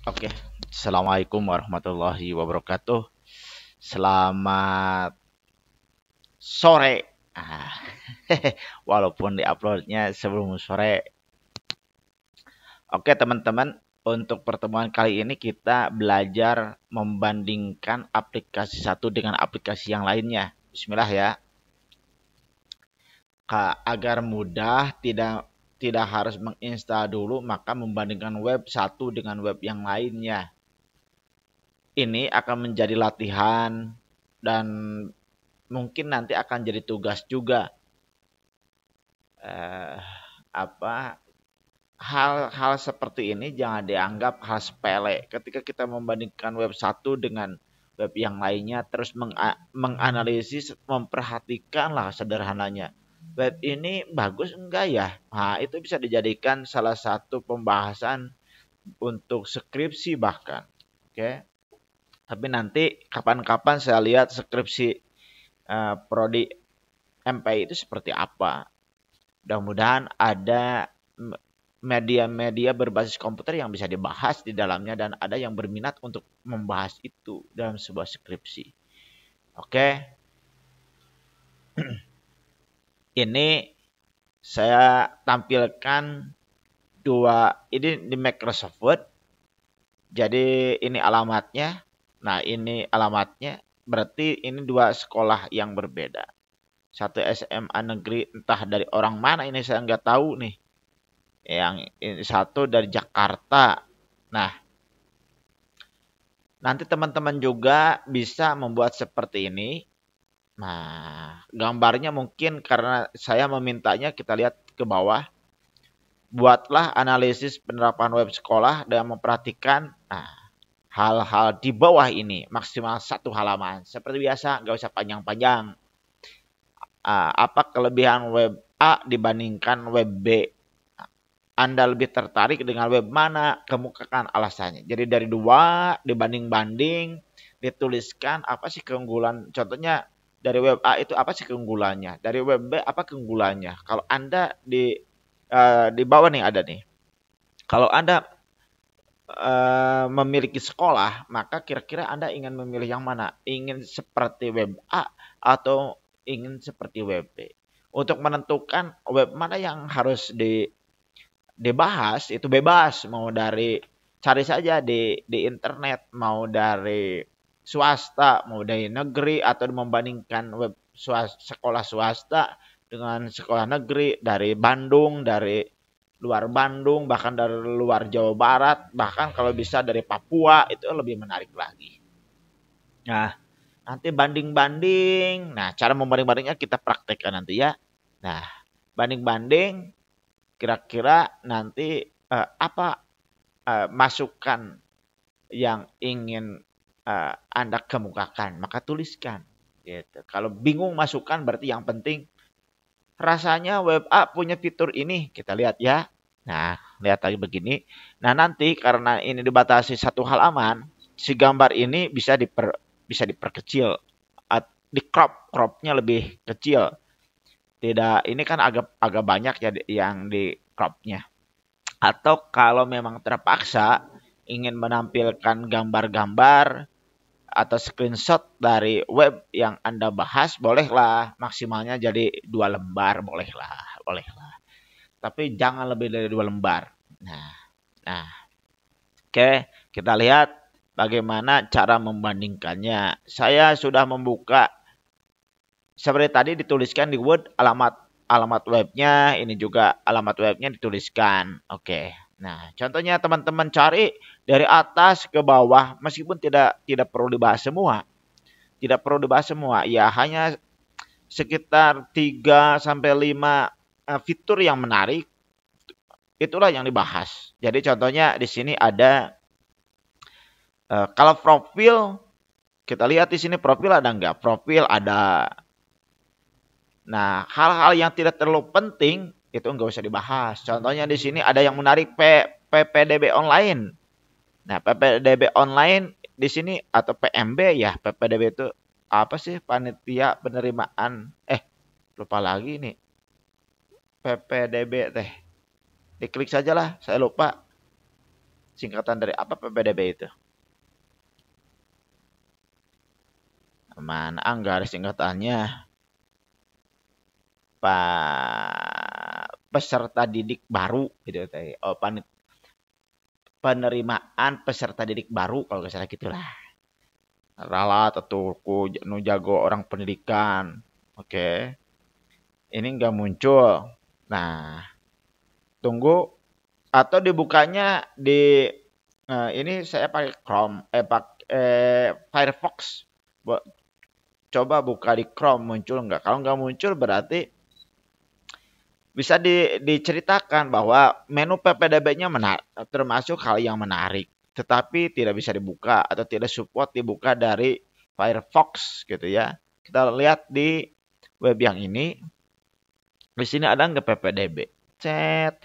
Oke, Assalamualaikum warahmatullahi wabarakatuh. Selamat sore. Ah, walaupun diuploadnya sebelum sore. Oke, teman-teman, untuk pertemuan kali ini kita belajar membandingkan aplikasi satu dengan aplikasi yang lainnya. Bismillah ya. Agar mudah, tidak harus menginstal dulu, maka membandingkan web satu dengan web yang lainnya. Ini akan menjadi latihan dan mungkin nanti akan jadi tugas juga. Eh, apa hal-hal seperti ini jangan dianggap hal sepele. Ketika kita membandingkan web satu dengan web yang lainnya, terus menganalisis, memperhatikanlah sederhananya. Web ini bagus enggak ya? Nah, itu bisa dijadikan salah satu pembahasan untuk skripsi bahkan. Oke. Tapi nanti kapan-kapan saya lihat skripsi prodi MPI itu seperti apa. Mudah-mudahan ada media-media berbasis komputer yang bisa dibahas di dalamnya dan ada yang berminat untuk membahas itu dalam sebuah skripsi. Oke, ini saya tampilkan ini di Microsoft Word. Jadi ini alamatnya. Nah, ini alamatnya. Berarti ini dua sekolah yang berbeda. Satu SMA negeri, entah dari orang mana ini saya nggak tahu nih. Yang ini satu dari Jakarta. Nah, nanti teman-teman juga bisa membuat seperti ini. Nah, gambarnya mungkin karena saya memintanya kita lihat ke bawah. Buatlah analisis penerapan web sekolah dan memperhatikan hal-hal di bawah ini. Maksimal satu halaman. Seperti biasa, nggak usah panjang-panjang. Apa kelebihan web A dibandingkan web B? Anda lebih tertarik dengan web mana, kemukakan alasannya. Jadi dari dua dibanding-banding, dituliskan apa sih keunggulan. Contohnya dari web A itu apa sih keunggulannya, dari web B apa keunggulannya. Kalau Anda di bawah nih ada nih. Kalau Anda memiliki sekolah, maka kira-kira Anda ingin memilih yang mana? Ingin seperti web A atau ingin seperti web B? Untuk menentukan web mana yang harus dibahas itu bebas, mau dari cari saja di internet, mau dari swasta, mau dari negeri, atau membandingkan web sekolah swasta dengan sekolah negeri dari Bandung, dari luar Bandung, bahkan dari luar Jawa Barat, bahkan kalau bisa dari Papua, itu lebih menarik lagi. Nah, nanti banding-banding. Nah, cara membanding-bandingnya kita praktekkan nanti ya. Nah, banding-banding kira-kira nanti apa masukan yang ingin Anda kemukakan, maka tuliskan. Gitu. Kalau bingung masukan berarti yang penting rasanya web A punya fitur ini, kita lihat ya. Nah, lihat lagi begini. Nah, nanti karena ini dibatasi satu halaman, si gambar ini bisa diperkecil, di cropnya lebih kecil. Tidak, ini kan agak banyak ya yang di cropnya. Atau kalau memang terpaksa ingin menampilkan gambar-gambar atau screenshot dari web yang Anda bahas, bolehlah maksimalnya jadi 2 lembar, bolehlah. Tapi jangan lebih dari 2 lembar. Nah, oke, kita lihat bagaimana cara membandingkannya. Saya sudah membuka seperti tadi dituliskan di Word alamat webnya, ini juga alamat webnya dituliskan. Oke. Nah, contohnya teman-teman cari dari atas ke bawah, meskipun tidak perlu dibahas semua. Tidak perlu dibahas semua, ya hanya sekitar 3 sampai 5 fitur yang menarik, itulah yang dibahas. Jadi contohnya di sini ada kalau profil, kita lihat di sini profil ada enggak? Profil ada. Nah, hal-hal yang tidak terlalu penting itu enggak usah dibahas. Contohnya di sini ada yang menarik PPDB online. Nah, PPDB online di sini atau PMB ya. PPDB itu apa sih? Panitia penerimaan. Lupa lagi nih. PPDB teh. Diklik saja lah, saya lupa. Singkatan dari apa PPDB itu? Mana enggak ada singkatannya. Peserta didik baru gitu teh. Oh, penerimaan peserta didik baru kalau nggak salah gitulah. Ralat atau ku nu jago orang pendidikan. Oke. Ini nggak muncul. Nah, tunggu atau dibukanya di ini saya pakai Chrome Firefox. Coba buka di Chrome muncul nggak? Kalau nggak muncul berarti bisa diceritakan bahwa menu PPDB-nya termasuk hal yang menarik, tetapi tidak bisa dibuka atau tidak support dibuka dari Firefox gitu ya. Kita lihat di web yang ini, di sini ada nggak PPDB? Cet.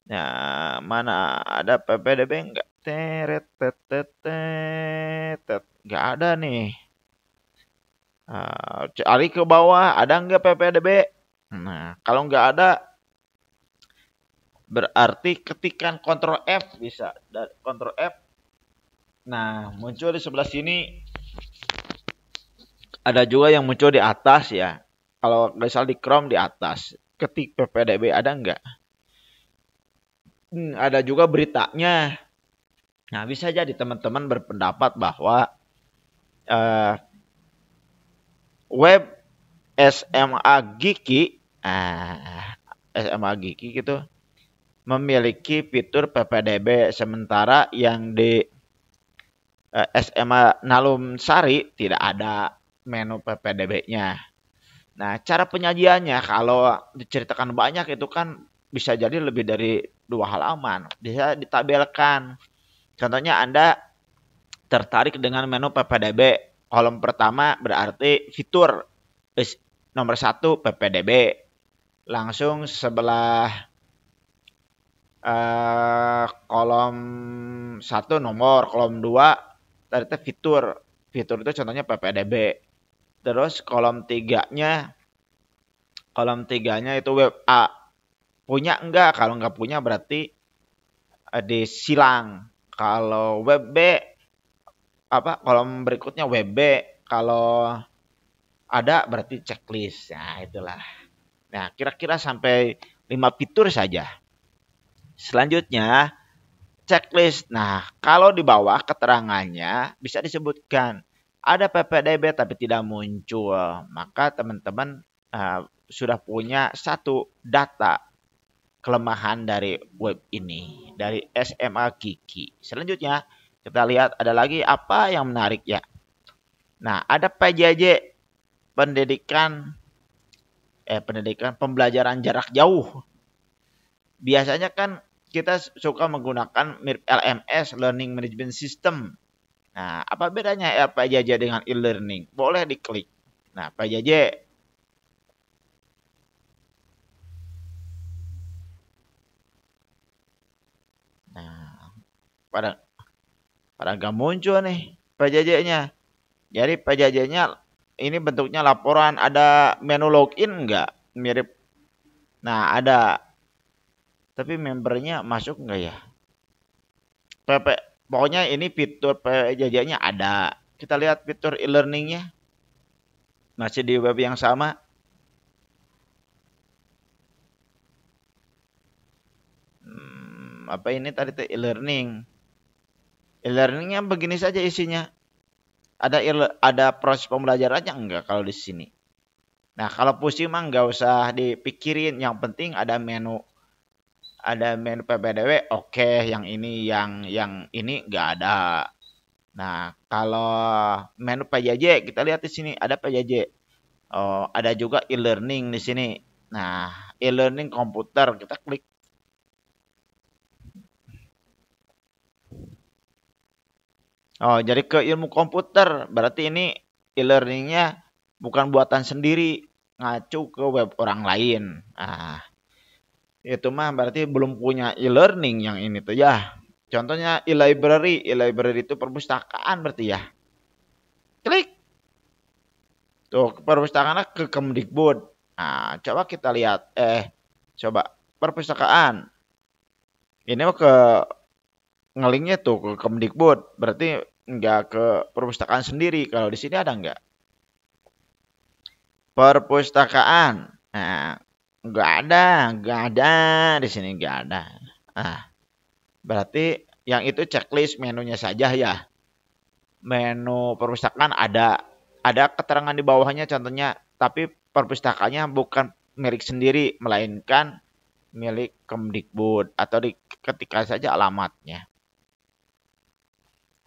Nah, mana ada PPDB nggak? Nggak ada nih. Cari ke bawah, ada nggak PPDB? Nah, kalau nggak ada, berarti ketikan Ctrl F bisa. Dan Ctrl F. Nah, muncul di sebelah sini. Ada juga yang muncul di atas ya. Kalau misal di Chrome di atas. Ketik PPDB ada nggak? Ada juga beritanya. Nah, bisa jadi teman-teman berpendapat bahwa web SMA Giki, SMA Giki gitu, memiliki fitur PPDB, sementara yang di SMA Nalum Sari tidak ada menu PPDB-nya. Nah, cara penyajiannya kalau diceritakan banyak itu kan bisa jadi lebih dari 2 halaman. Bisa ditabelkan. Contohnya Anda tertarik dengan menu PPDB. Kolom pertama berarti fitur. Nomor 1 PPDB. Langsung sebelah kolom 1 nomor, kolom 2 ternyata fitur. Fitur itu contohnya PPDB. Terus kolom 3-nya itu web A. Punya enggak? Kalau enggak punya berarti disilang. Kalau web B kolom berikutnya web B. Kalau ada berarti checklist. Nah, itulah. Nah, kira-kira sampai 5 fitur saja. Selanjutnya checklist. Nah, kalau di bawah keterangannya bisa disebutkan ada PPDB tapi tidak muncul. Maka teman-teman sudah punya satu data kelemahan dari web ini, dari SMA Giki. Selanjutnya kita lihat ada lagi apa yang menarik ya. Nah, ada PJJ pendidikan pembelajaran jarak jauh. Biasanya kan kita suka menggunakan mirip LMS, Learning Management System. Nah, apa bedanya PJJ dengan e-learning? Boleh diklik. Nah, PJJ pada nggak muncul nih PJJ-nya. Jadi PJJ-nya ini bentuknya laporan, ada menu login enggak? Mirip. Nah, ada. Tapi membernya masuk enggak ya? Pokoknya ini fitur PJJ-nya ada. Kita lihat fitur e-learning-nya. Masih di web yang sama. Apa ini tadi e-learning? E-learningnya begini saja isinya. Ada proses pembelajarannya enggak kalau di sini? Nah, kalau pusing mah nggak usah dipikirin. Yang penting ada menu PPDB. Oke, yang ini nggak ada. Nah, kalau menu PJJ kita lihat di sini ada PJJ. Oh, ada juga e-learning di sini. Nah, e-learning komputer kita klik. Oh, jadi ke ilmu komputer. Berarti ini e-learningnya bukan buatan sendiri, ngacu ke web orang lain. Nah, itu mah berarti belum punya e-learning yang ini tuh ya. Contohnya e-library. E-library itu perpustakaan berarti ya. Klik. Tuh, perpustakaan ke Kemdikbud. Nah, coba kita lihat. Coba perpustakaan. Ini ke ngelinknya tuh ke Kemdikbud, berarti nggak ke perpustakaan sendiri. Kalau di sini ada nggak? Perpustakaan. Nah, nggak ada di sini nggak ada. Nah, berarti yang itu checklist menunya saja ya. Menu perpustakaan ada keterangan di bawahnya contohnya, tapi perpustakaannya bukan milik sendiri, melainkan milik Kemdikbud atau ketikkan saja alamatnya.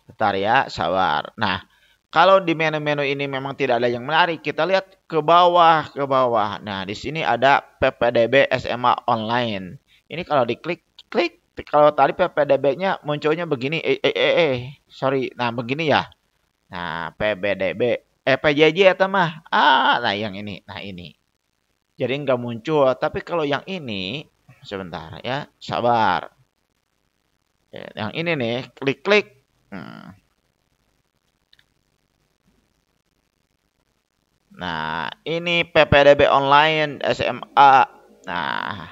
Bentar ya, sabar. Nah, kalau di menu-menu ini memang tidak ada yang menarik, kita lihat ke bawah, ke bawah. Nah, di sini ada PPDB SMA online. Ini kalau diklik, klik. Kalau tadi PPDB-nya munculnya begini, sorry. Nah, begini ya. Nah, PBDB, PJJ atau mah. Nah yang ini, nah ini. Jadi nggak muncul. Tapi kalau yang ini, sebentar ya, sabar. Yang ini nih, klik-klik. Nah, ini PPDB online SMA. Nah,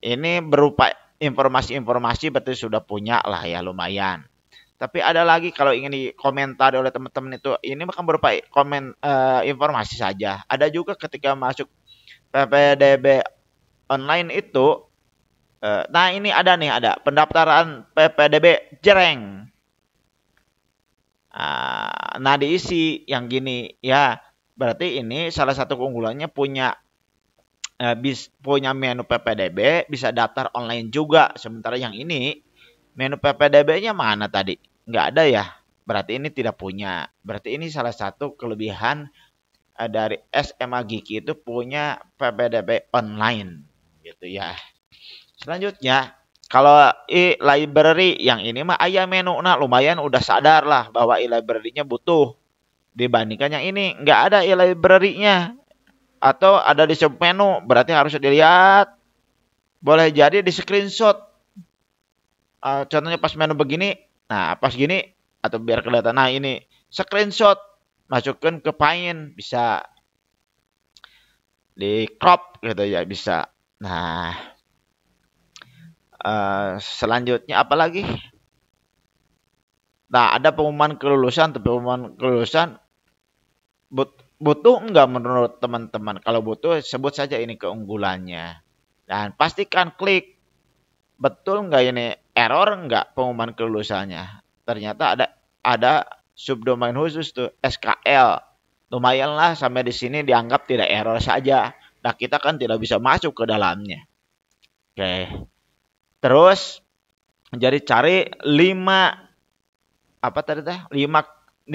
ini berupa informasi-informasi berarti sudah punya lah ya, lumayan. Tapi ada lagi kalau ingin dikomentari oleh teman-teman itu, ini bukan berupa informasi saja. Ada juga ketika masuk PPDB online itu, nah ini ada nih, ada pendaftaran PPDB Jreng. Nah diisi yang gini ya, berarti ini salah satu keunggulannya punya punya menu PPDB, bisa daftar online juga. Sementara yang ini menu PPDB-nya mana tadi? Nggak ada ya. Berarti ini tidak punya. Berarti ini salah satu kelebihan dari SMA Giki itu punya PPDB online gitu ya. Selanjutnya, kalau e-library yang ini mah ayah menu, nah lumayan udah sadar lah bahwa e-library-nya butuh. Dibandingkan yang ini nggak ada e-library-nya atau ada di submenu, berarti harus dilihat. Boleh jadi di screenshot. Contohnya pas menu begini, nah pas gini atau biar kelihatan. Nah ini screenshot, masukkan ke Paint, bisa di crop gitu ya, bisa. Nah, selanjutnya apa lagi? Nah, ada pengumuman kelulusan, tapi pengumuman kelulusan butuh enggak menurut teman-teman? Kalau butuh, sebut saja ini keunggulannya. Dan pastikan klik betul enggak ini error enggak pengumuman kelulusannya. Ternyata ada subdomain khusus tuh SKL. Lumayanlah sampai di sini dianggap tidak error saja. Nah, kita kan tidak bisa masuk ke dalamnya. Oke. Terus jadi cari 5 apa tadi teh? 5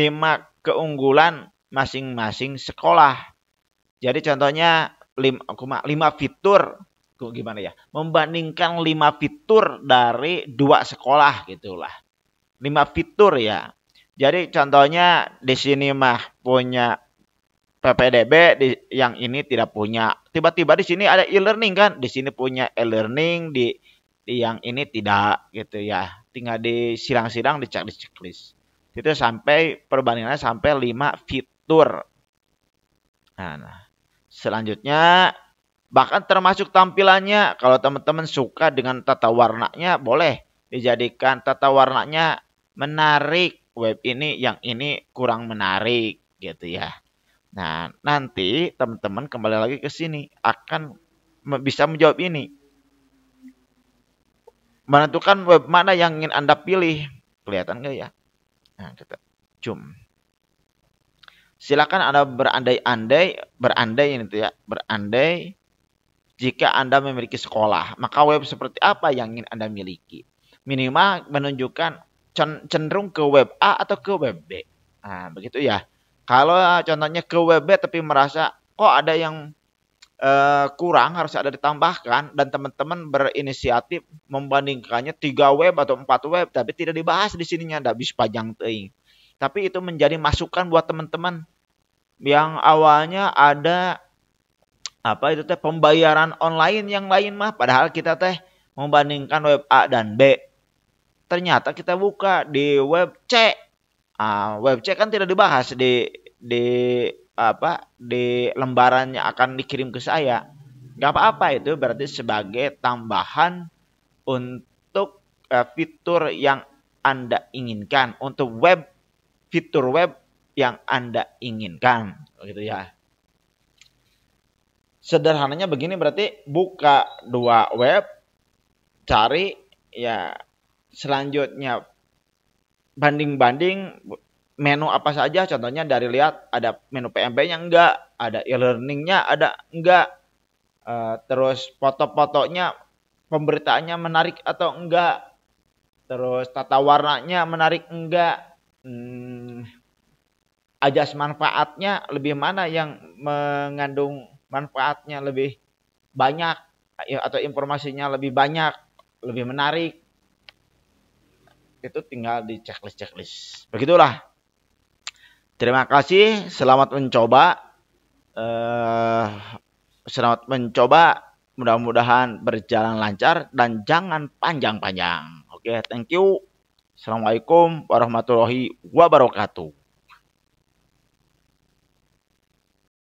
keunggulan masing-masing sekolah. Jadi contohnya 5 fitur gimana ya? Membandingkan 5 fitur dari 2 sekolah gitulah. 5 fitur ya. Jadi contohnya di sini mah punya PPDB, yang ini tidak punya. Tiba-tiba di sini ada e-learning kan? Di sini punya e-learning, di yang ini tidak gitu ya. Tinggal disilang-silang, dicek di checklist. Itu sampai perbandingannya sampai 5 fitur. Nah, selanjutnya bahkan termasuk tampilannya, kalau teman-teman suka dengan tata warnanya boleh dijadikan tata warnanya menarik. Web ini yang ini kurang menarik gitu ya. Nah, nanti teman-teman kembali lagi ke sini akan bisa menjawab ini. Menentukan web mana yang ingin Anda pilih. Kelihatan nggak ya? Nah, kita zoom. Silakan Anda berandai ini tuh ya, berandai jika Anda memiliki sekolah, maka web seperti apa yang ingin Anda miliki? Minimal menunjukkan cenderung ke web A atau ke web B. Nah, begitu ya. Kalau contohnya ke web B tapi merasa kok ada yang kurang, harus ada ditambahkan, dan teman-teman berinisiatif membandingkannya 3 web atau 4 web, tapi tidak dibahas di sininya, tidak bisa pajang teing. Tapi itu menjadi masukan buat teman-teman yang awalnya ada apa itu teh pembayaran online yang lain mah, padahal kita teh membandingkan web A dan B. Ternyata kita buka di web C. Web C kan tidak dibahas di di lembarannya akan dikirim ke saya. Gak apa-apa, itu berarti sebagai tambahan untuk fitur yang Anda inginkan, untuk fitur web yang Anda inginkan, gitu ya. Sederhananya begini, berarti buka 2 web, cari ya, selanjutnya banding-banding menu apa saja, contohnya dari lihat ada menu PMP-nya enggak, ada e-learning-nya ada enggak, terus foto-fotonya, pemberitaannya menarik atau enggak, terus tata warnanya menarik enggak, ajas manfaatnya lebih mana yang mengandung manfaatnya lebih banyak atau informasinya lebih banyak, lebih menarik. Itu tinggal di checklist. Begitulah. Terima kasih, selamat mencoba. Selamat mencoba. Mudah-mudahan berjalan lancar dan jangan panjang-panjang. Oke, thank you. Assalamualaikum warahmatullahi wabarakatuh.